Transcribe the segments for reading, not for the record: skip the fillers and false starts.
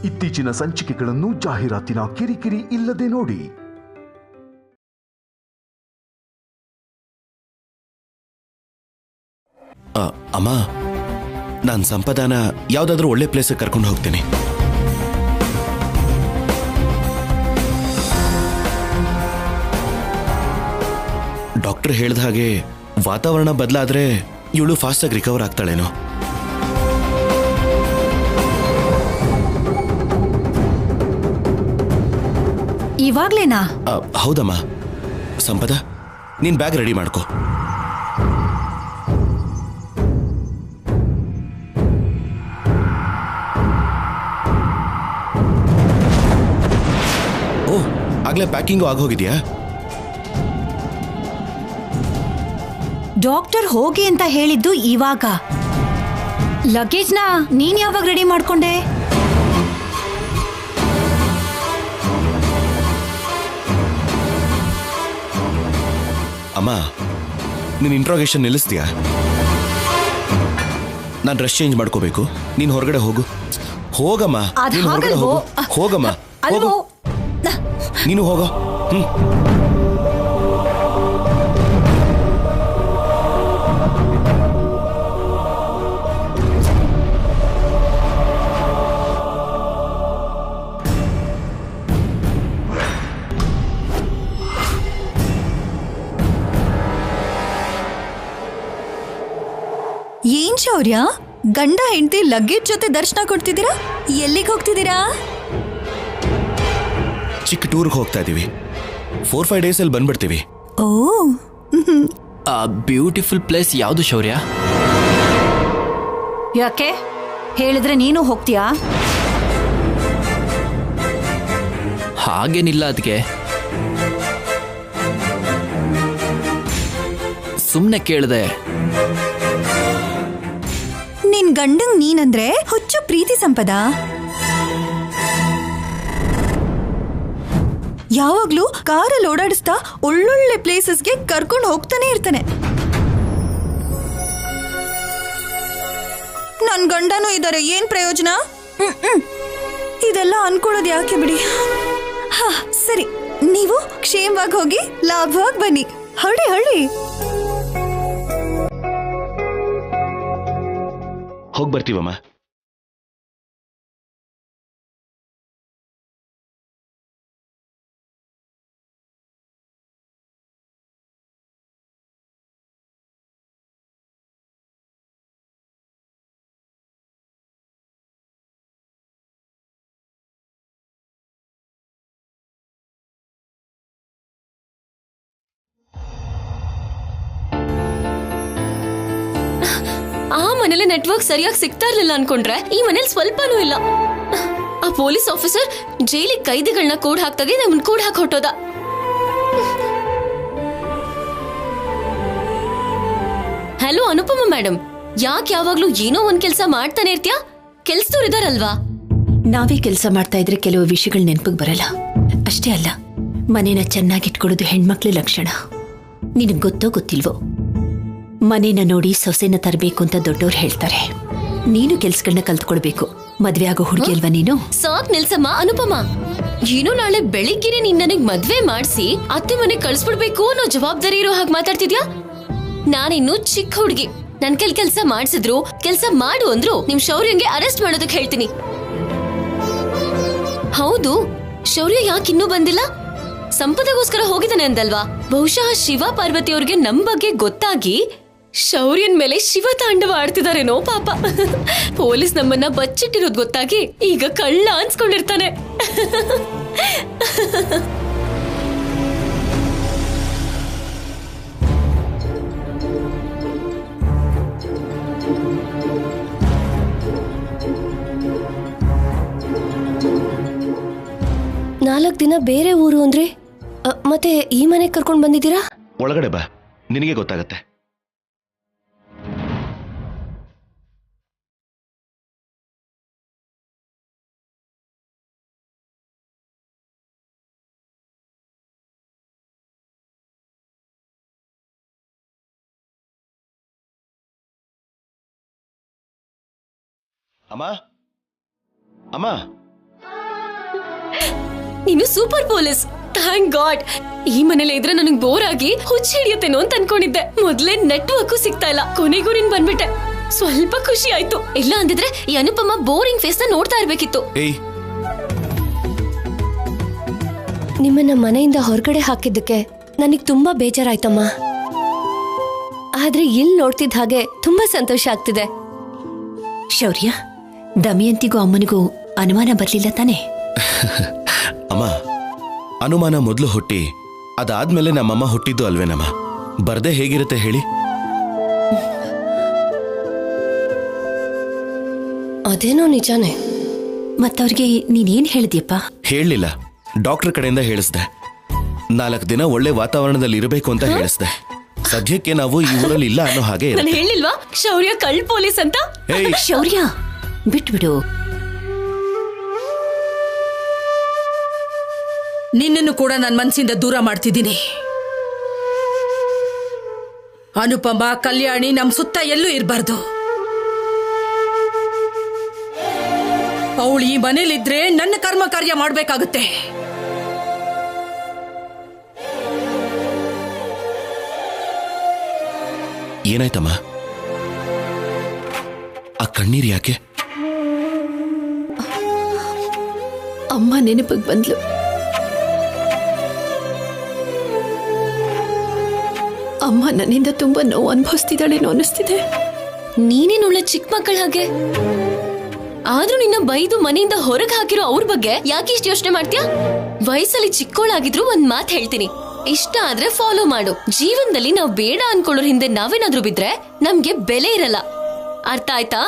ಇತ್ತೀಚಿನ ಸಂಚಿಕೆಗಳನ್ನು ಜಾಹೀರಾತಿನ ಕಿರಿಕಿರಿ ಇಲ್ಲದೆ ನೋಡಿ. ಅಮ್ಮ, ನಾನು ಸಂಪದಾನ ಯಾವ್ದಾದ್ರೂ ಒಳ್ಳೆ ಪ್ಲೇಸ್ ಕರ್ಕೊಂಡು ಹೋಗ್ತೀನಿ. ಡಾಕ್ಟರ್ ಹೇಳ್ದ ಹಾಗೆ ವಾತಾವರಣ ಬದಲಾದ್ರೆ ಇವಳು ಫಾಸ್ಟ್ ಆಗಿ ರಿಕವರ್ ಆಗ್ತಾಳೇನೋ. ಇವಾಗ್ಲೇನಾ? ಹೌದಮ್ಮ. ಸಂಪದ, ನೀನ್ ಬ್ಯಾಗ್ ರೆಡಿ ಮಾಡ್ಕೋ. ಓ, ಆಗ್ಲೇ ಪ್ಯಾಕಿಂಗು ಆಗೋಗಿದ್ಯಾ? ಡಾಕ್ಟರ್ ಹೋಗಿ ಅಂತ ಹೇಳಿದ್ದು ಇವಾಗ. ಲಗೇಜ್ನ ನೀನ್ ಯಾವಾಗ ರೆಡಿ ಮಾಡ್ಕೊಂಡೆ? ಅಮ್ಮ, ನೀನ್ ಇಂಟ್ರೋಗೇಷನ್ ನಿಲ್ಲಿಸ್ತೀಯಾ? ನಾನು ಡ್ರೆಸ್ ಚೇಂಜ್ ಮಾಡ್ಕೋಬೇಕು. ನೀನ್ ಹೊರಗಡೆ ಹೋಗು. ಹೋಗಮ್ಮ, ನೀನು ಹೊರಗಡೆ ಹೋಗು. ಹೋಗಮ್ಮ, ಹೋಗು. ನೀನು ಹೋಗೋ. ಏನ್ ಶೌರ್ಯ, ಗಂಡ ಹೆಂಡತಿ ಲಗೇಜ್ ಜೊತೆ ದರ್ಶನ ಕೊಡ್ತಿದ್ದೀರಾ? ಎಲ್ಲಿಗೆ ಹೋಗ್ತಿದ್ದೀರಾ? ಚಿಕ್ಕ ಟೂರ್ಗೆ ಹೋಗ್ತಾ ಇದೀವಿ. 4-5 ಡೇಸ್ ಅಲ್ಲಿ ಬಂದ್ಬಿಡ್ತೀವಿ. ಓ, ಆ ಬ್ಯೂಟಿಫುಲ್ ಪ್ಲೇಸ್ ಯಾವುದು ಶೌರ್ಯ? ಯಾಕೆ ಹೇಳಿದ್ರೆ ನೀನು ಹೋಗ್ತೀಯಾ? ಹಾಗೇನಿಲ್ಲ, ಅದಕ್ಕೆ ಸುಮ್ಮನೆ ಕೇಳಿದೆ. ನಿನ್ ಗಂಡಂಗ್ ನೀನಂದ್ರೆ ಹುಚ್ಚು ಪ್ರೀತಿ ಸಂಪದ. ಯಾವಾಗ್ಲೂ ಕಾರಲ್ಲಿ ಓಡಾಡಿಸ್ತಾ ಒಳ್ಳೊಳ್ಳೆ ಪ್ಲೇಸಸ್ಗೆ ಕರ್ಕೊಂಡು ಹೋಗ್ತಾನೆ ಇರ್ತಾನೆ. ನನ್ ಗಂಡನೂ ಇದಾರೆ, ಏನ್ ಪ್ರಯೋಜನ? ಇದೆಲ್ಲ ಅನ್ಕೊಳ್ಳೋದು ಯಾಕೆ ಬಿಡಿ. ಸರಿ, ನೀವು ಕ್ಷೇಮವಾಗಿ ಹೋಗಿ ಲಾಭವಾಗಿ ಬನ್ನಿ. ಹೊಳ್ಳಿ ಹೊಳ್ಳಿ ಹೋಗಿ ಬರ್ತೀವಮ್ಮ. ಆ ಮನೇಲಿ ನೆಟ್ವರ್ಕ್ ಸರಿಯಾಗಿ ಸಿಗ್ತಾ ಇರ್ಲಿಲ್ಲ ಅನ್ಕೊಂಡ್ರೆ ಈ ಮನೇಲಿ ಸ್ವಲ್ಪನೂ ಇಲ್ಲ. ಆ ಪೊಲೀಸ್ ಆಫೀಸರ್ ಜೈಲಿಗೆ ಕೈದಿಗಳನ್ನ ಕೂಡ್ ಹಾಕ್ತಾಗೆ ನಮ್ಮನ್ನ ಕೂಡ್ ಹಾಕಿ ಹೊಟ್ಟೋದ. ಹಲೋ ಅನುಪಮ ಮೇಡಮ್, ಯಾಕೆ ಯಾವಾಗ್ಲೂ ಏನೋ ಒಂದ್ ಕೆಲ್ಸ ಮಾಡ್ತಾನೆ ಇರ್ತೀಯಾ? ಕೆಲ್ಸದವ್ರು ಇದಾರಲ್ವಾ? ನಾವೇ ಕೆಲಸ ಮಾಡ್ತಾ ಇದ್ರೆ ಕೆಲವು ವಿಷಯಗಳು ನೆನಪಿಗೆ ಬರಲ್ಲ. ಅಷ್ಟೇ ಅಲ್ಲ, ಮನೇನ ಚೆನ್ನಾಗಿಟ್ಕೊಳ್ಳೋದು ಹೆಣ್ಮಕ್ಳ ಲಕ್ಷಣ. ನಿನಗೆ ಗೊತ್ತೋ ಗೊತ್ತಿಲ್ವೋ, ಮನೇನ ನೋಡಿ ಸೊಸೆನ ತರಬೇಕು ಅಂತ ದೊಡ್ಡವ್ರು ಹೇಳ್ತಾರೆ. ನೀನು ಕೆಲ್ಸಗಳನ್ನ ಕಲ್ತ್ಕೊಳ್ಬೇಕು. ಮದ್ವೆ ಆಗೋ ಹುಡುಗಿ ಅಲ್ವಾ ನೀನು? ಸಾಕ್ ನಿಲ್ಸಮ್ಮ ಅನುಪಮ. ಏನೋ ನಾಳೆ ಬೆಳಿಗ್ಗೆನೆ ನೀನ್ ನನಗ್ ಮದ್ವೆ ಮಾಡ್ಸಿ ಅತ್ತೆ ಮನೆಗ್ ಕಳ್ಸ್ಬಿಡ್ಬೇಕು ಅನ್ನೋ ಜವಾಬ್ದಾರಿ ಇರೋ ಹಾಗೆ ಮಾತಾಡ್ತಿದ್ಯಾ? ನಾನಿನ್ನು ಚಿಕ್ಕ ಹುಡುಗಿ. ನನ್ ಕೆಲ್ಸ ಮಾಡ್ಸಿದ್ರು, ಕೆಲ್ಸ ಮಾಡು ಅಂದ್ರು ನಿಮ್ ಶೌರ್ಯಂಗೆ ಅರೆಸ್ಟ್ ಮಾಡೋದಕ್ಕೆ ಹೇಳ್ತೀನಿ. ಹೌದು, ಶೌರ್ಯ ಯಾಕೆ ಇನ್ನೂ ಬಂದಿಲ್ಲ? ಸಂಪದಗೋಸ್ಕರ ಹೋಗಿದ್ದಾನೆ ಅಂದಲ್ವಾ? ಬಹುಶಃ ಶಿವ ಪಾರ್ವತಿ ಅವ್ರಿಗೆ ನಮ್ ಬಗ್ಗೆ ಗೊತ್ತಾಗಿ ಶೌರ್ಯನ್ ಮೇಲೆ ಶಿವ ತಾಂಡವ ಆಡ್ತಿದಾರೇನೋ ಪಾಪ. ಪೊಲೀಸ್ ನಮ್ಮನ್ನ ಬಚ್ಚಿಟ್ಟಿರೋದು ಗೊತ್ತಾಗಿ ಈಗ ಕಳ್ಳ ಅನ್ಸ್ಕೊಂಡಿರ್ತಾನೆ. ನಾಲ್ಕು ದಿನ ಬೇರೆ ಊರು ಅಂದ್ರೆ ಮತ್ತೆ ಈ ಮನೆಗೆ ಕರ್ಕೊಂಡು ಬಂದಿದ್ದೀರಾ? ಒಳಗಡೆ ಬಾ, ನಿನಗೆ ಗೊತ್ತಾಗತ್ತೆ. ಅಮ್ಮ, ಅಮ್ಮ, ನೀನು ಸೂಪರ್ ಪೊಲೀಸ್. Thank god. ಈ ಮನೇಲಿ ಇದ್ರೆ ನನಗೆ ಬೋರ್ ಆಗಿ ಹುಚ್ಚ ಹಿಡಿಯುತ್ತೇನೋ ಅಂತ ಅನ್ಕೊಂಡಿದ್ದೆ. ಮೊದ್ಲೇ ನೆಟ್ವರ್ಕ್ ಸಿಗ್ತಾ ಇಲ್ಲ, ಕೊನೆಗೂ ನೀನ್ ಬಂದ್ಬಿಟ್ಟೆ. ಸ್ವಲ್ಪ ಖುಷಿ ಆಯ್ತು. ಇಲ್ಲ ಅಂದಿದ್ರೆ ಈ ಅನುಪಮ ಬೋರಿಂಗ್ ಫೇಸ್ ನ ನೋಡ್ತಾ ಇರ್ಬೇಕಿತ್ತು. ನಿಮ್ಮನ್ನ ಮನೆಯಿಂದ ಹೊರಗಡೆ ಹಾಕಿದ್ದಕ್ಕೆ ನನಗ್ ತುಂಬಾ ಬೇಜಾರಾಯ್ತಮ್ಮ. ಆದ್ರೆ ಇಲ್ಲಿ ನೋಡ್ತಿದ್ದ ಹಾಗೆ ತುಂಬಾ ಸಂತೋಷ ಆಗ್ತಿದೆ. ಶೌರ್ಯ, ದಮಯಂತಿಗೂ ಅಮ್ಮನಿಗೂ ಅನುಮಾನ ಬರ್ಲಿಲ್ಲ ತಾನೆ? ಅಮ್ಮ, ಅನುಮಾನ ಮೊದಲು ಹುಟ್ಟಿ ಅದಾದ್ಮೇಲೆ ನಮ್ಮಮ್ಮ ಹುಟ್ಟಿದ್ದು ಅಲ್ವೇನಮ್ಮ? ಬರ್ದೇ ಹೇಗಿರುತ್ತೆ ಹೇಳಿ? ಅದೇನೋ ನಿಜಾನೇ. ಮತ್ತವ್ರಿಗೆ ನೀನೇನ್ ಹೇಳಿದ್ಯಪ್ಪ? ಹೇಳಲಿಲ್ಲ, ಡಾಕ್ಟರ್ ಕಡೆಯಿಂದ ಹೇಳಿಸ್ದೆ. 4 ದಿನ ಒಳ್ಳೆ ವಾತಾವರಣದಲ್ಲಿ ಇರಬೇಕು ಅಂತ ಹೇಳಿಸ್ದೆ. ಸದ್ಯಕ್ಕೆ ನಾವು ಈ ಊರಲ್ಲಿ ಇಲ್ಲ ಅನ್ನೋ ಹಾಗೆ ನಾನು ಹೇಳಿಲ್ವಾ ಶೌರ್ಯ ಕಳ್ಳ ಪೊಲೀಸ್ ಅಂತ? ಶೌರ್ಯ, ಬಿಟ್ಬಿಡು. ನಿನ್ನನ್ನು ಕೂಡ ನನ್ನ ಮನಸ್ಸಿಂದ ದೂರ ಮಾಡ್ತಿದ್ದೀನಿ. ಅನುಪಮ, ಕಲ್ಯಾಣಿ ನಮ್ ಸುತ್ತ ಎಲ್ಲೂ ಇರಬಾರ್ದು. ಅವಳು ಈ ಮನೇಲಿದ್ರೆ ನನ್ನ ಕರ್ಮ ಕಾರ್ಯ ಮಾಡ್ಬೇಕಾಗುತ್ತೆ. ಏನಾಯ್ತಮ್ಮ? ಆ ಕಣ್ಣೀರ್ ಯಾಕೆ? ಅಮ್ಮ ನೆನಪಿಗೆ ಬಂದ್ಲು. ಅಮ್ಮ ನನ್ನಿಂದ ತುಂಬಾ ನೋವು ಅನುಭವಿಸ್ತಿದ್ದಾಳೇನೋ ಅನ್ನಿಸ್ತಿದೆ. ನೀನೇನೊಳ್ಳೆ ಚಿಕ್ಕ ಮಕ್ಕಳ ಹಾಗೆ. ಆದ್ರೂ ನಿನ್ನ ಬೈದು ಮನೆಯಿಂದ ಹೊರಗೆ ಹಾಕಿರೋ ಅವ್ರ ಬಗ್ಗೆ ಯಾಕೆ ಇಷ್ಟು ಯೋಚನೆ ಮಾಡ್ತೀಯಾ? ವಯಸ್ಸಲ್ಲಿ ಚಿಕ್ಕೋಳಾಗಿದ್ರು ಒಂದ್ ಮಾತು ಹೇಳ್ತೀನಿ, ಇಷ್ಟ ಆದ್ರೆ ಫಾಲೋ ಮಾಡು. ಜೀವನದಲ್ಲಿ ನಾವು ಬೇಡ ಅನ್ಕೊಳ್ಳೋರ್ ಹಿಂದೆ ನಾವೇನಾದ್ರೂ ಬಿದ್ರೆ ನಮ್ಗೆ ಬೆಲೆ ಇರಲ್ಲ. ಅರ್ಥ ಆಯ್ತಾ?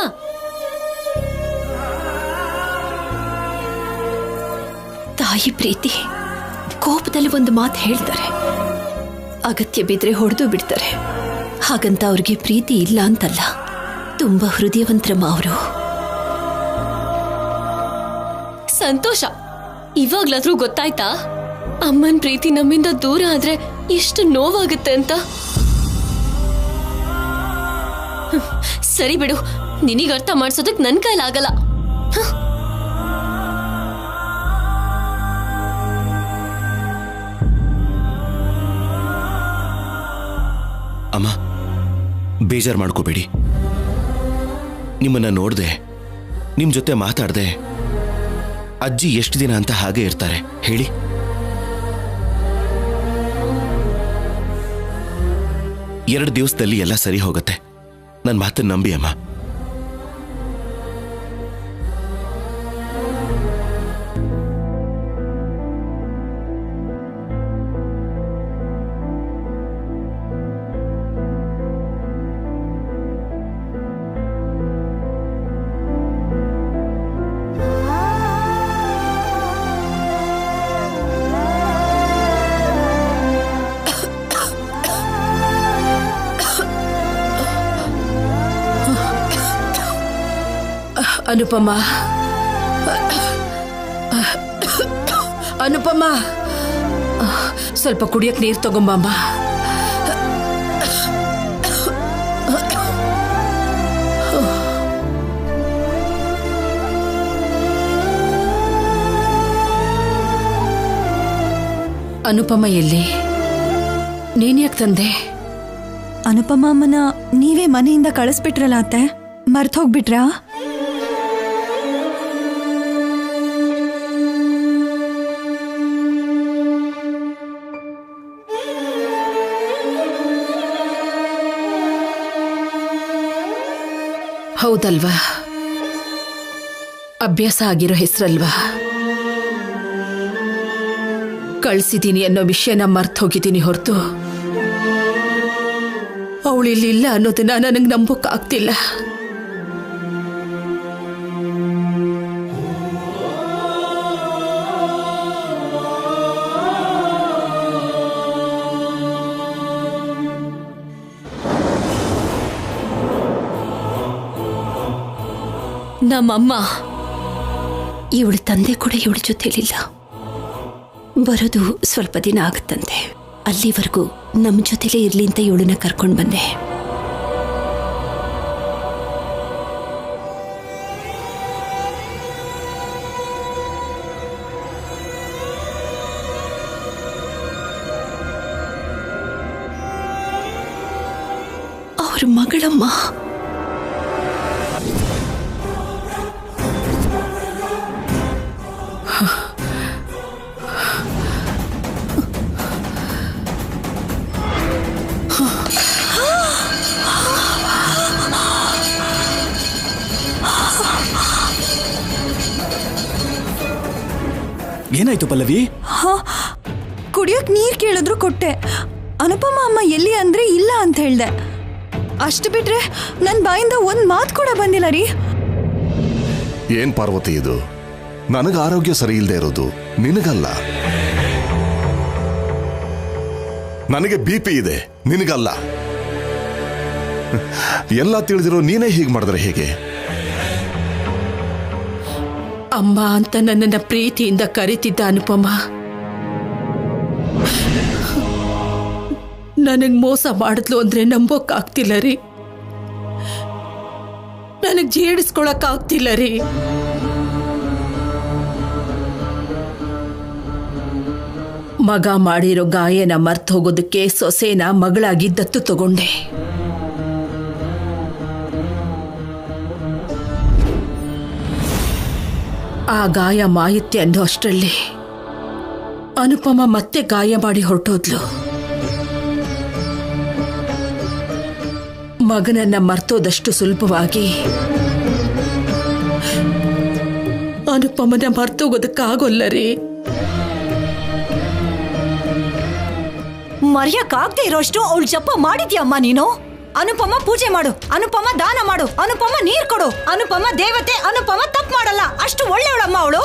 ತಾಯಿ ಪ್ರೀತಿ ಕೋಪದಲ್ಲಿ ಒಂದು ಮಾತು ಹೇಳ್ತಾರೆ, ಅಗತ್ಯ ಬಿದ್ರೆ ಹೊಡೆದು ಬಿಡ್ತಾರೆ. ಹಾಗಂತ ಅವ್ರಿಗೆ ಪ್ರೀತಿ ಇಲ್ಲ ಅಂತಲ್ಲ, ತುಂಬಾ ಹೃದಯವಂತರಮ್ಮ ಅವರು. ಸಂತೋಷ, ಇವಾಗ್ಲಾದ್ರೂ ಗೊತ್ತಾಯ್ತಾ ಅಮ್ಮನ್ ಪ್ರೀತಿ ನಮ್ಮಿಂದ ದೂರ ಆದ್ರೆ ಎಷ್ಟು ನೋವಾಗುತ್ತೆ ಅಂತ? ಸರಿ ಬಿಡು, ನಿನಗೆ ಅರ್ಥ ಮಾಡ್ಸೋದಕ್ ನನ್ ಕೈಲಾಗಲ್ಲ. ಅಮ್ಮ, ಬೇಜಾರು ಮಾಡ್ಕೋಬೇಡಿ. ನಿಮ್ಮನ್ನ ನೋಡ್ದೆ, ನಿಮ್ ಜೊತೆ ಮಾತಾಡ್ದೆ ಅಜ್ಜಿ ಎಷ್ಟು ದಿನ ಅಂತ ಹಾಗೆ ಇರ್ತಾರೆ ಹೇಳಿ? ಎರಡು ದಿವಸದಲ್ಲಿ ಎಲ್ಲ ಸರಿ ಹೋಗುತ್ತೆ. ನನ್ನ ಮಾತನ್ನ ನಂಬಿ ಅಮ್ಮ. ಅನುಪಮ, ಅನುಪಮ, ಸ್ವಲ್ಪ ಕುಡಿಯಕ್ ನೀರು ತಗೊಂಬಮ್ಮ. ಅನುಪಮ ಎಲ್ಲಿ? ನೀನ್ ಯಾಕೆ ತಂದೆ? ಅನುಪಮ ಅಮ್ಮನ ನೀವೇ ಮನೆಯಿಂದ ಕಳಿಸ್ಬಿಟ್ರಲ್ಲ ಅತ್ತೆ, ಮರ್ತ್ ಹೋಗ್ಬಿಟ್ರಾ? ಹೌದಲ್ವಾ? ಅಭ್ಯಾಸ ಆಗಿರೋ ಹೆಸರಲ್ವಾ? ಕಳ್ಸಿದ್ದೀನಿ ಅನ್ನೋ ವಿಷಯನ ಮರ್ತ್ ಹೋಗಿದ್ದೀನಿ ಹೊರತು ಅವಳಿಲ್ಲ ಅನ್ನೋದನ್ನ ನನಗೆ ನಂಬೋಕ್ಕಾಗ್ತಿಲ್ಲ. ನಮ್ಮಮ್ಮ, ಇವಳ ತಂದೆ ಕೂಡ ಇವಳ ಜೊತೆಲಿಲ್ಲ. ಬರೋದು ಸ್ವಲ್ಪ ದಿನ ಆಗುತ್ತಂತೆ. ಅಲ್ಲಿವರೆಗೂ ನಮ್ಮ ಜೊತೆಲೇ ಇರ್ಲಿ ಅಂತ ಇವಳನ್ನ ಕರ್ಕೊಂಡು ಬಂದೆ. ಅವ್ರ ಮಗಳಮ್ಮ. ಏನಾಯ್ತು ಪಲ್ಲವಿ? ಕುಡಿಯೋಕ್ ನೀರ್ ಕೇಳಿದ್ರು ಕೊಟ್ಟೆ. ಅನುಪಮ ಅಮ್ಮ ಎಲ್ಲಿ ಅಂದ್ರೆ ಇಲ್ಲ ಅಂತ ಹೇಳ್ದೆ. ಅಷ್ಟು ಬಿಟ್ರೆ ನನ್ ಬಾಯಿಂದ ಒಂದ್ ಮಾತು ಕೂಡ ಬಂದಿಲ್ಲ ರೀ. ಏನ್ ಪಾರ್ವತಿ ಇದು? ನನಗ ಆರೋಗ್ಯ ಸರಿ ಇಲ್ಲದೆ ಇರೋದು ನಿನಗಲ್ಲ. ನನಗೆ BP ಇದೆ, ನಿನಗಲ್ಲ. ಎಲ್ಲ ತಿಳಿದಿರೋ ನೀನೇ ಹೀಗೆ ಮಾಡಿದ್ರೆ ಹೇಗೆ? ಅಮ್ಮ ಅಂತ ನನ್ನನ್ನ ಪ್ರೀತಿಯಿಂದ ಕರೀತಿದ್ದ ಅನುಪಮ ನನಗ್ ಮೋಸ ಮಾಡಿದ್ಲು ಅಂದ್ರೆ ನಂಬೋಕ್ಕಾಗ್ತಿಲ್ಲ ರೀ. ನನಗ್ ಜೀಡಿಸ್ಕೊಳಕ್ಕಾಗ್ತಿಲ್ಲ ರೀ. ಮಗ ಮಾಡಿರೋ ಗಾಯನ ಮರ್ತು ಹೋಗೋದಕ್ಕೆ ಸೊಸೆನ ಮಗಳಾಗಿ ದತ್ತು ತಗೊಂಡೆ. ಆ ಗಾಯ ಮಾಯುತ್ತೆ ಅನ್ನೋ ಅಷ್ಟರಲ್ಲಿ ಅನುಪಮ ಮತ್ತೆ ಗಾಯ ಮಾಡಿ ಹೊರಟೋದ್ಲು. ಮಗನನ್ನ ಮರ್ತೋದಷ್ಟು ಸುಲಭವಾಗಿ ಅನುಪಮನ ಮರ್ತೋಗೋದಕ್ಕಾಗೋಲ್ಲ ರೀ. ಮರ್ಯಕ್ಕಾಗದೆ ಇರೋಷ್ಟು ಅವಳು ಜಪ ಮಾಡಿದ್ಯಮ್ಮ ನೀನು. ಅನುಪಮ ಪೂಜೆ ಮಾಡು, ಅನುಪಮ ದಾನ ಮಾಡು, ಅನುಪಮ ನೀರ್ ಕೊಡು, ಅನುಪಮ ದೇವತೆ, ಅನುಪಮ ತಪ್ಪು ಮಾಡಲ್ಲ, ಅಷ್ಟು ಒಳ್ಳೆಯವಳಮ್ಮ ಅವಳು.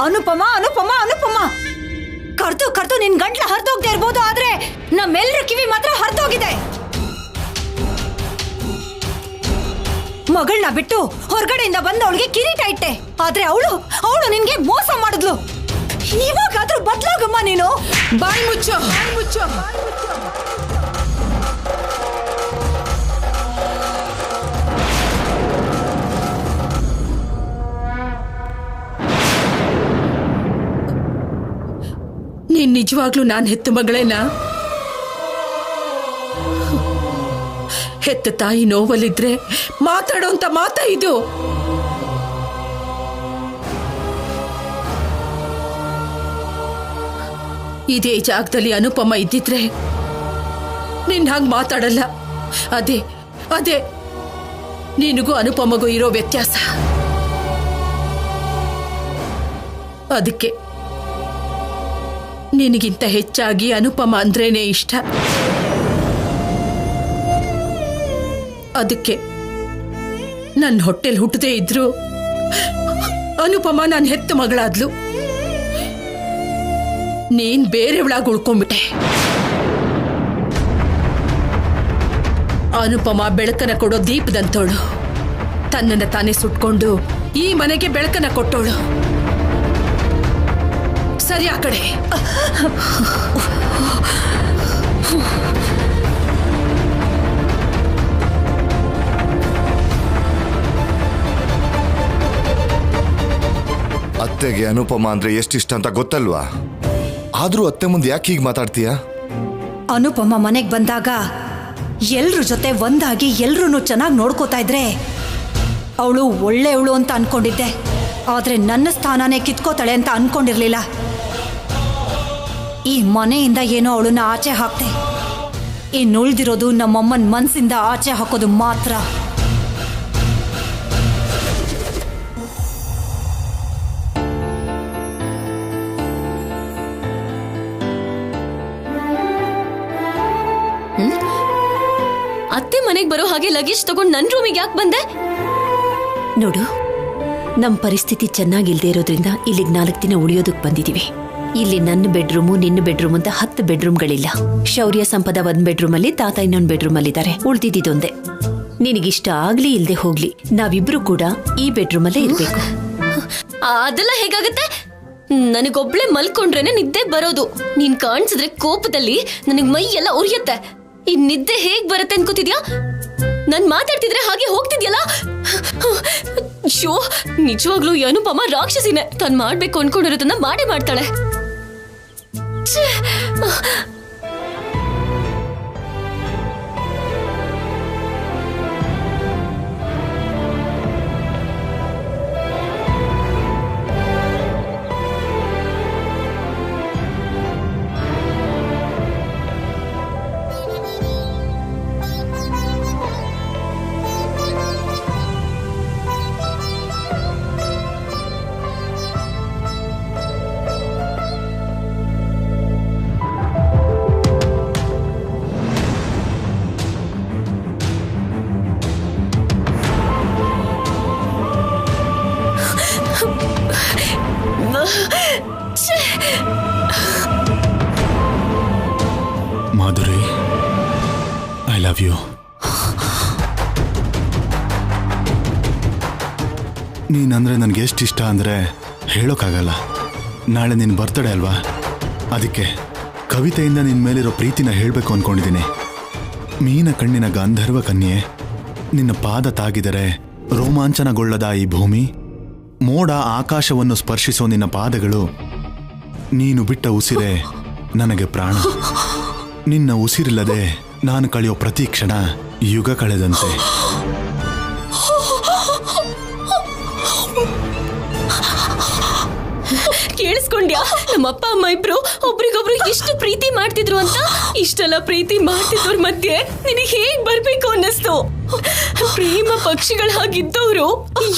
ಅನುಪಮ ಅನುಪಮ ಅನುಪಮ ಕರ್ದು ಕರ್ದು ನಿನ್ ಗಂಟ್ಲ ಹರಿದೋಗದೆ ಇರ್ಬೋದು, ಆದ್ರೆ ನಮ್ಮೆಲ್ಲರ ಕಿವಿ ಮಾತ್ರ ಹರಿದೋಗಿದೆ. ಮಗಳನ್ನ ಬಿಟ್ಟು ಹೊರಗಡೆಯಿಂದ ಬಂದವಳಿಗೆ ಕಿರೀಟ ಇಟ್ಟೆ, ಆದ್ರೆ ಅವಳು ನಿನ್ಗೆ ಮೋಸ ಮಾಡಿದ್ಲು. ಇವಾಗಾದ್ರೂ ಬದ್ಲಾಗಮ್ಮ ನೀನು. ಬಾಯಿ ಮುಚ್ಚೋ, ಬಾಯಿ ಮುಚ್ಚೋ. ನೀನ್ ನಿಜವಾಗ್ಲೂ ನಾನ್ ಹೆತ್ತ ಮಗಳೇನಾ? ಹೆತ್ತ ತಾಯಿ ನೋವಲ್ಲಿದ್ರೆ ಮಾತಾಡೋಂತ ಮಾತಾ ಇದು? ಇದೇ ಜಾಗದಲ್ಲಿ ಅನುಪಮ ಇದ್ದಿದ್ರೆ ನಿನ್ ಹಾಗೆ ಮಾತಾಡಲ್ಲ. ಅದೇ ನಿನಗೂ ಅನುಪಮಗೂ ಇರೋ ವ್ಯತ್ಯಾಸ. ಅದಕ್ಕೆ ನಿನಗಿಂತ ಹೆಚ್ಚಾಗಿ ಅನುಪಮ ಅಂದ್ರೇನೆ ಇಷ್ಟ. ಅದಕ್ಕೆ ನನ್ನ ಹೊಟ್ಟೆಲ್ ಹುಟ್ಟದೇ ಇದ್ರು ಅನುಪಮ ನಾನು ಹೆತ್ತ ಮಗಳಾದ್ಲು. ನೀನ್ ಬೇರೆಯವಳಾಗಿ ಉಳ್ಕೊಂಡ್ಬಿಟ್ಟೆ. ಅನುಪಮ ಬೆಳಕನ್ನ ಕೊಡೋ ದೀಪದಂತೋಳು. ತನ್ನನ್ನ ತಾನೇ ಸುಟ್ಕೊಂಡು ಈ ಮನೆಗೆ ಬೆಳಕನ್ನ ಕೊಟ್ಟೋಳು. ಸರಿ ಆ ಕಡೆ. ಅತ್ತೆಗೆ ಅನುಪಮ ಅಂದ್ರೆ ಎಷ್ಟಿಷ್ಟ ಅಂತ ಗೊತ್ತಲ್ವಾ? ಆದ್ರೂ ಅತ್ತೆ ಮುಂದೆ ಯಾಕೆ ಹೀಗೆ ಮಾತಾಡ್ತೀಯ? ಅನುಪಮ ಮನೆಗೆ ಬಂದಾಗ ಎಲ್ರ ಜೊತೆ ಒಂದಾಗಿ ಎಲ್ರೂ ಚೆನ್ನಾಗಿ ನೋಡ್ಕೋತಾ ಇದ್ರೆ ಅವಳು ಒಳ್ಳೆಯವಳು ಅಂತ ಅನ್ಕೊಂಡಿದ್ದೆ. ಆದ್ರೆ ನನ್ನ ಸ್ಥಾನನೇ ಕಿತ್ಕೋತಾಳೆ ಅಂತ ಅನ್ಕೊಂಡಿರ್ಲಿಲ್ಲ. ಈ ಮನೆಯಿಂದ ಏನೋ ಅವಳನ್ನ ಆಚೆ ಹಾಕ್ತೆ. ಇನ್ನುಳಿದಿರೋದು ನಮ್ಮಮ್ಮನ ಮನಸ್ಸಿಂದ ಆಚೆ ಹಾಕೋದು ಮಾತ್ರ. ಅತ್ತೆ ಮನೆಗೆ ಬರೋ ಹಾಗೆ ಲಗೇಜ್ ತಗೊಂಡು ನನ್ನ ರೂಮಿಗೆ ಯಾಕೆ ಬಂದೆ? ನೋಡು, ನಮ್ಮ ಪರಿಸ್ಥಿತಿ ಚೆನ್ನಾಗಿಲ್ದೇ ಇರೋದ್ರಿಂದ ಇಲ್ಲಿಗೆ 4 ದಿನ ಉಳಿಯೋದಕ್ಕೆ ಬಂದಿದೀವಿ. ಇಲ್ಲಿ ನನ್ನ ಬೆಡ್ರೂಮು ನಿನ್ನ ಬೆಡ್ರೂಮ್ ಅಂತ 10 ಬೆಡ್ರೂಮ್ಗಳಿಲ್ಲ. ಶೌರ್ಯ ಸಂಪದ 1 ಬೆಡ್ರೂಮಲ್ಲಿ, ತಾತ ಇನ್ನೊಂದು ಬೆಡ್ರೂಮಲ್ಲಿದ್ದಾರೆ. ಉಳ್ದಿದ್ದೊಂದೇ. ನಿನಗಿಷ್ಟ ಆಗ್ಲಿ ಇಲ್ದೆ ಹೋಗ್ಲಿ ನಾವಿಬ್ರು ಕೂಡ ಈ ಬೆಡ್ರೂಮಲ್ಲೇ ಇರ್ಬೇಕು. ಅದೆಲ್ಲ ಹೇಗಾಗತ್ತೆ? ನನಗೊಬ್ಳೆ ಮಲ್ಕೊಂಡ್ರೇನೆ ನಿದ್ದೆ ಬರೋದು. ನೀನ್ ಕಾಣಿಸಿದ್ರೆ ಕೋಪದಲ್ಲಿ ನನಗ್ ಮೈ ಎಲ್ಲ ಉರಿಯತ್ತೆ. ಈ ನಿದ್ದೆ ಹೇಗ್ ಬರುತ್ತೆ ಅನ್ಕೋತಿದ್ಯಾ? ನಾನ್ ಮಾತಾಡ್ತಿದ್ರೆ ಹಾಗೆ ಹೋಗ್ತಿದ್ಯಲ್ಲ. ಶೋ, ನಿಜವಾಗ್ಲೂ ಈ ಅನುಪಮ ರಾಕ್ಷಸಿನೇ. ತಾನ್ ಮಾಡ್ಬೇಕು ಅನ್ಕೊಂಡಿರೋದನ್ನ ಮಾಡೇ ಮಾಡ್ತಾಳೆ. ಯು. ನೀನಂದ್ರೆ ನನಗೆ ಎಷ್ಟು ಇಷ್ಟ ಅಂದರೆ ಹೇಳೋಕ್ಕಾಗಲ್ಲ. ನಾಳೆ ನಿನ್ನ ಬರ್ತಡೇ ಅಲ್ವಾ, ಅದಕ್ಕೆ ಕವಿತೆಯಿಂದ ನಿನ್ನ ಮೇಲಿರೋ ಪ್ರೀತಿನ ಹೇಳಬೇಕು ಅಂದ್ಕೊಂಡಿದ್ದೀನಿ. ಮೀನ ಕಣ್ಣಿನ ಗಾಂಧರ್ವ ಕನ್ಯೆ, ನಿನ್ನ ಪಾದ ತಾಗಿದರೆ ರೋಮಾಂಚನಗೊಳ್ಳದ ಈ ಭೂಮಿ, ಮೋಡ ಆಕಾಶವನ್ನು ಸ್ಪರ್ಶಿಸೋ ನಿನ್ನ ಪಾದಗಳು, ನೀನು ಬಿಟ್ಟ ಉಸಿರೇ ನನಗೆ ಪ್ರಾಣ. ನಿನ್ನ ಉಸಿರಿಲ್ಲದೆ ನಾನು ಕಳೆಯೋ ಪ್ರತಿ ಕ್ಷಣ ಯುಗ ಕಳೆದಂತೆ. ಕೇಳಿಸ್ಕೊಂಡ್ಯಾ? ನಮ್ಮಪ್ಪ ಅಮ್ಮ ಇಬ್ರು ಒಬ್ರಿಗೊಬ್ರು ಎಷ್ಟು ಪ್ರೀತಿ ಮಾಡ್ತಿದ್ರು ಅಂತ. ಇಷ್ಟೆಲ್ಲ ಪ್ರೀತಿ ಮಾಡ್ತಿದ್ದವ್ರ ಮಧ್ಯೆ ನಿನಗೆ ಹೇಗ್ ಬರ್ಬೇಕು ಅನ್ನಿಸ್ತು? ಪ್ರೇಮ ಪಕ್ಷಿಗಳ ಹಾಗಿದ್ದವ್ರು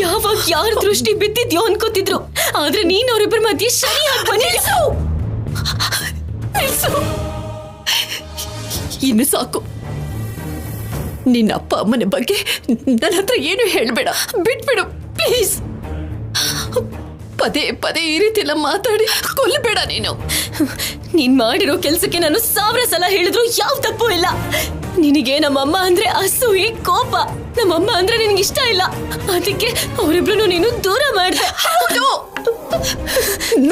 ಯಾವಾಗ ಯಾರ ದೃಷ್ಟಿ ಬಿದ್ದಿದ್ಯೋ ಅನ್ಕೋತಿದ್ರು. ಆದ್ರೆ ನೀನ್ ಅವ್ರಿಬ್ಬರ ಮಧ್ಯೆ ಸರಿಯಾಗಿ ಬಂದಿದ್ಯಾ. ಇನ್ನು ಸಾಕು. ನಿನ್ನ ಅಪ್ಪ ಅಮ್ಮನ ಬಗ್ಗೆ ನನ್ನ ಹತ್ರ ಏನು ಹೇಳ್ಬೇಡ, ಬಿಟ್ಬಿಡು ಪ್ಲೀಸ್. ಪದೇ ಪದೇ ಈ ರೀತಿ ಎಲ್ಲ ಮಾತಾಡಿ ಕೊಲ್ಲಬೇಡ ನೀನು. ನೀನ್ ಮಾಡಿರೋ ಕೆಲ್ಸಕ್ಕೆ ನಾನು 1000 ಸಲ ಹೇಳಿದ್ರು ಯಾವ ತಪ್ಪು ಇಲ್ಲ. ನಿನಗೆ ನಮ್ಮಮ್ಮ ಅಂದ್ರೆ ಅಸೂಯೆ, ಕೋಪ. ನಮ್ಮಮ್ಮ ಅಂದ್ರೆ ನಿನ್ಗೆ ಇಷ್ಟ ಇಲ್ಲ, ಅದಕ್ಕೆ ಅವರಿಬ್ರು ನೀನು ದೂರ ಮಾಡಿದೆ.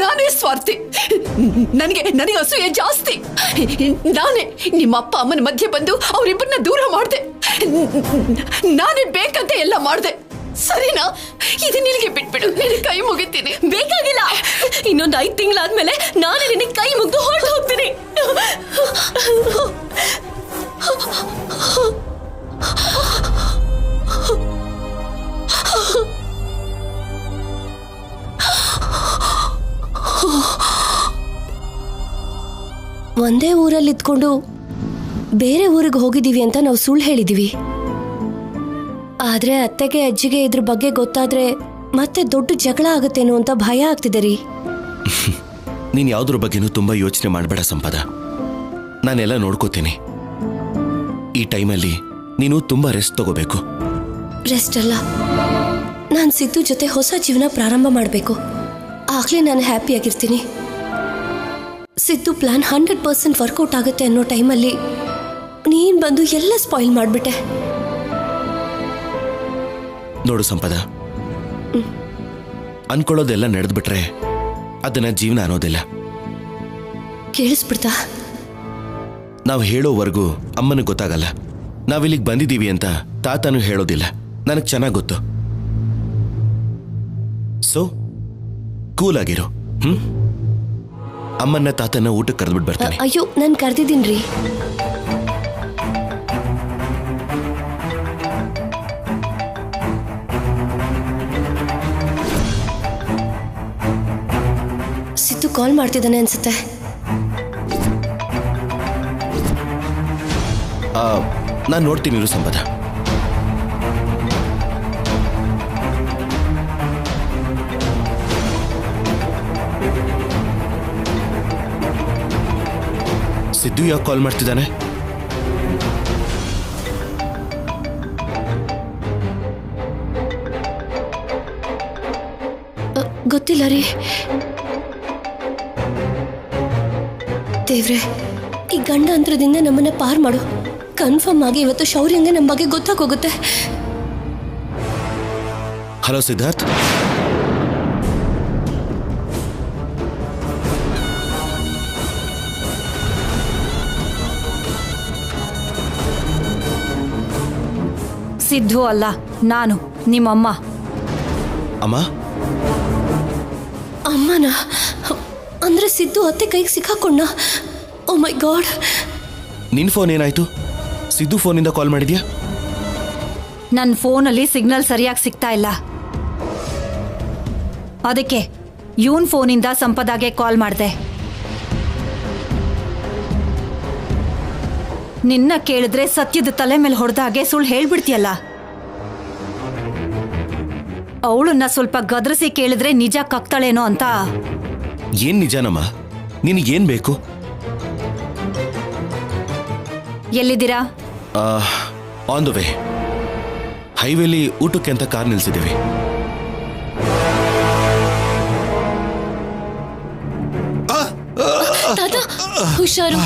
ನಾನೇ ಸ್ವಾರ್ಥಿ. ನನಗೆ ಅಸೂಯೆ ಜಾಸ್ತಿ. ನಾನೇ ನಿಮ್ಮ ಅಪ್ಪ ಅಮ್ಮನ ಮಧ್ಯೆ ಬಂದು ಅವರಿಬ್ಬರನ್ನ ದೂರ ಮಾಡಿದೆ. ನಾನೇ ಬೇಕಂತ ಎಲ್ಲ ಮಾಡಿದೆ, ಸರಿನಾ? ಇದು ನಿನಗೆ ಬಿಟ್ಬಿಡು, ನಿನಗೆ ಕೈ ಮುಗಿತೀನಿ. ಬೇಕಾಗಿಲ್ಲ. ಇನ್ನೊಂದು 5 ತಿಂಗಳಾದ್ಮೇಲೆ ನಾನೇ ನಿನಗೆ ಕೈ ಮುಗ್ದು ಹೊರಟು ಹೋಗ್ತೀನಿ. ಒಂದೇ ಊರಲ್ಲಿ ಇದ್ಕೊಂಡು ಬೇರೆ ಊರಿಗೆ ಹೋಗಿದೀವಿ ಅಂತ ನಾವು ಸುಳ್ಳು ಹೇಳಿದೀವಿ. ಆದ್ರೆ ಅತ್ತೆಗೆ ಅಜ್ಜಿಗೆ ಇದ್ರ ಬಗ್ಗೆ ಗೊತ್ತಾದ್ರೆ ಮತ್ತೆ ದೊಡ್ಡ ಜಗಳ ಆಗುತ್ತೇನೋ ಅಂತ ಭಯ ಆಗ್ತಿದೆ ರೀ. ನೀನ್ ಯಾವ್ದ್ರ ಬಗ್ಗೆನೂ ತುಂಬಾ ಯೋಚನೆ ಮಾಡಬೇಡ ಸಂಪದ, ನಾನೆಲ್ಲ ನೋಡ್ಕೋತೀನಿ. ಈ ಟೈಮಲ್ಲಿ ನೀನು ತುಂಬಾ ರೆಸ್ಟ್ ತಗೋಬೇಕು. ರೆಸ್ಟ್ ಅಲ್ಲ, ನಾನು ಸಿದ್ದು ಜೊತೆ ಹೊಸ ಜೀವನ ಪ್ರಾರಂಭ ಮಾಡಬೇಕು. ಆಗ್ಲೇ ನಾನು ಹ್ಯಾಪಿಯಾಗಿರ್ತೀನಿ. ಸಿದ್ದು ಪ್ಲಾನ್ 100% ವರ್ಕೌಟ್ ಆಗುತ್ತೆ ಅನ್ನೋ ಟೈಮಲ್ಲಿ ನೀನ್ ಬಂದು ಎಲ್ಲ ಸ್ಪಾಯಿಲ್ ಮಾಡಿಬಿಟ್ಟೆ. ನೋಡು ಸಂಪದ, ಅನ್ಕೊಳ್ಳೋದೆಲ್ಲ ನಡೆದ್ಬಿಟ್ರೆ ಅದನ್ನ ಜೀವನ ಅನ್ನೋದಿಲ್ಲ. ಕೇಳಿಸ್ಬಿಡ್ತಾ? ನಾವು ಹೇಳೋವರೆಗೂ ಅಮ್ಮನಿಗೆ ಗೊತ್ತಾಗಲ್ಲ. ನಾವಿಲ್ಲಿಗೆ ಬಂದಿದ್ದೀವಿ ಅಂತ ತಾತನೂ ಹೇಳೋದಿಲ್ಲ. ನನಗೆ ಚೆನ್ನಾಗಿ ಗೊತ್ತು. ಸೊ ಕೂಲ್ ಆಗಿರು. ಅಮ್ಮನ್ನ ತಾತನ್ನ ಊಟಕ್ಕೆ ಕರೆದ್ಬಿಟ್ಟು ಬರ್ತಾನೆ. ಅಯ್ಯೋ, ನಾನು ಕರೆದಿದ್ದೀನ್ರಿ. ಸಿದ್ದು ಕಾಲ್ ಮಾಡ್ತಿದ್ದಾನೆ ಅನ್ಸುತ್ತೆ. ನಾನು ನೋಡ್ತೀನಿ ಇರು ಸಂಪದ. ಸಿದ್ದು ಯಾಕೆ ಕಾಲ್ ಮಾಡ್ತಿದ್ದಾನೆ? ಗೊತ್ತಿಲ್ಲ ರೀ. ದೇವ್ರೆ, ಈ ಗಂಡಾಂತರದಿಂದ ನಮ್ಮನ್ನ ಪಾರ್ ಮಾಡು. ಕನ್ಫರ್ಮ್ ಆಗಿ ಇವತ್ತು ಶೌರ್ಯಂಗೆ ನಮ್ಮ ಬಗ್ಗೆ ಗೊತ್ತಾಗೋಗುತ್ತೆ. ಹಲೋ ಸಿದ್ಧಾರ್ಥ್. ಸಿದ್ದು ಅಲ್ಲ, ನಾನು ನಿಮ್ಮಮ್ಮ. ಅಮ್ಮ? ಅಮ್ಮನ ಅಂದ್ರೆ ಸಿದ್ದು ಅತ್ತೆ ಕೈಗೆ ಸಿಕ್ಕಾಕೊಂಡ. ಓ ಮೈ ಗಾಡ್. ನಿನ್ ಫೋನ್ ಏನಾಯ್ತು? ಸಿದ್ದು ಫೋನಿಂದ ಕಾಲ್ ಮಾಡಿದ್ಯಾ? ನನ್ನ ಫೋನಲ್ಲಿ ಸಿಗ್ನಲ್ ಸರಿಯಾಗಿ ಸಿಗ್ತಾ ಇಲ್ಲ, ಅದಕ್ಕೆ ಇವನ್ ಫೋನಿಂದ ಸಂಪದಾಗೆ ಕಾಲ್ ಮಾಡಿದೆ. ನಿನ್ನ ಕೇಳಿದ್ರೆ ಸತ್ಯದ ತಲೆ ಮೇಲೆ ಹೊಡೆದಾಗೆ ಸುಳ್ಳು ಹೇಳ್ಬಿಡ್ತೀಯಲ್ಲ. ಅವಳನ್ನ ಸ್ವಲ್ಪ ಗದರಿಸಿ ಕೇಳಿದ್ರೆ ನಿಜ ಕಕ್ತಾಳೇನೋ ಅಂತ. ಏನ್ ನಿಜನಮ್ಮ? ನಿನಗೇನ್ ಬೇಕು? ಎಲ್ಲಿದ್ದೀರಾ? On the way. ಹೈವೇಲಿ ಊಟಕ್ಕೆ ಅಂತ ಕಾರ್ ನಿಲ್ಸಿದ್ದೀವಿ. ತಾತ ಹುಷಾರು.